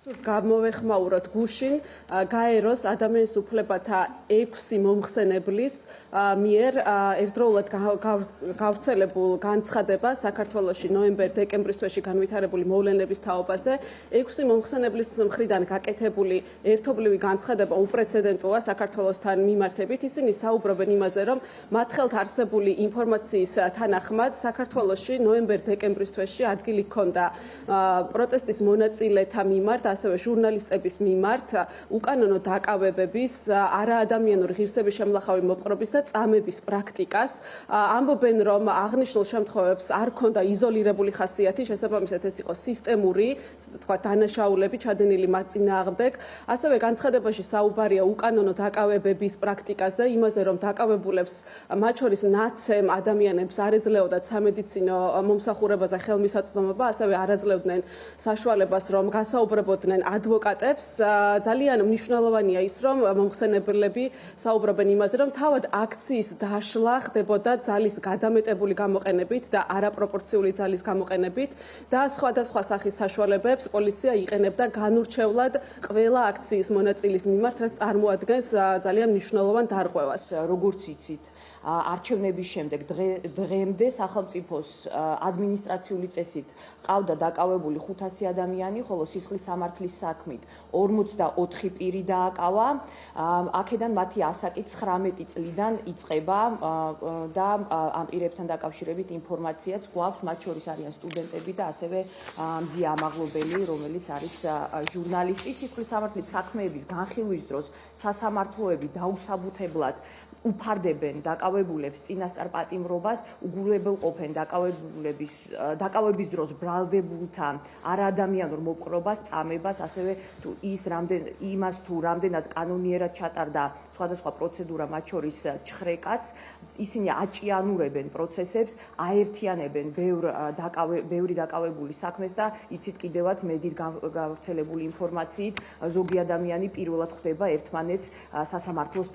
გამოვეხმაუროთ გუშინ გაეროს ადამიანის უფლებათა 6 მომხსენებლის მიერ ერთდროულად გავრცელებულ განცხადება საქართველოში ნოემბერ-დეკემბრის თვეში განვითარებული მოვლენების თაობაზე. 6 მომხსენებლის მხრიდან გაკეთებული ერთობლივი განცხადება უპრეცედენტოა საქართველოსთან მიმართებით. ისინი საუბრობენ იმაზე, რომ მათ ხელთ არსებული ინფორმაციის თანახმად საქართველოში ნოემბერ-დეკემბრის თვეში ადგილი ჰქონდა პროტესტის მონაწილეთა მიმართ, ასევე ჟურნალისტების მიმართ უკანონო დაკავებების, არაადამიანური ღირსების შემლახავი მოპყრობის და წამების პრაქტიკას. ამბობენ, რომ აღნიშნულ შემთხვევებს არ ჰქონდა იზოლირებული ხასიათი, შესაბამისად ეს იყო სისტემური, თქვა დანაშაულები ჩადენილი მათ წინააღმდეგ. ასევე განცხადებაში საუბარია უკანონო დაკავებების პრაქტიკაზე, იმაზე, რომ დაკავებულებს, მათ შორის ნაცემ ადამიანებს არ ეძლეოდათ სამედიცინო მომსახურებაზე ხელმისაწვდომობა, ასევე არ აძლევდნენ საშუალებას, რომ გასაუბრებოდნენ ადვოკატებს. ძალიან მნიშვნელოვანია ის, რომ მომხსენებლები საუბრობენ იმაზე, რომ თავად აქციის დაშლა ხდებოდა ძალის გადამეტებული გამოყენებით და არაპროპორციული ძალის გამოყენებით და სხვადასხვა სახის საშუალებებს პოლიცია იყენებდა განურჩევლად ყველა აქციის მონაწილის მიმართ, რაც წარმოადგენს ძალიან მნიშვნელოვან დარღვევას. როგორც იცით, არჩევნების შემდეგ დღემდე სახელმწიფოს ადმინისტრაციული წესით ყავდა დაკავებული 500 ადამიანი, ხოლო სისხლის სამართლის საქმით 44 პირი დააკავა. აქედან მათი ასაკი 19 წლიდან იწყება და ამ პირებთან დაკავშირებით ინფორმაციაც გვაქვს, მათ შორის არიან სტუდენტები და ასევე მზია ამაღლობელი, რომელიც არის ჟურნალისტი. სისხლის სამართლის საქმეების განხილვის დროს სასამართლოები დაუსაბუთებლად უფარდებენ დაკავებულებს წინასწარ პატიმრობას, უგულებელყოფენ დაკავების დროს ბრალდებულთან არაადამიანურ მოპყრობას, წამებას, ასევე იმას თუ რამდენად კანონიერად ჩატარდა სხვადასხვა პროცედურა, მათ შორის ჩხრეკაც, ისინი აჭიანურებენ პროცესებს, აერთიანებენ ბევრი დაკავებული საქმეს და იცით კიდევაც მედით გავრცელებული ინფორმაციით ზოგი ადამიანი პირველად ხვდება ერთმანეთს სასამართლოს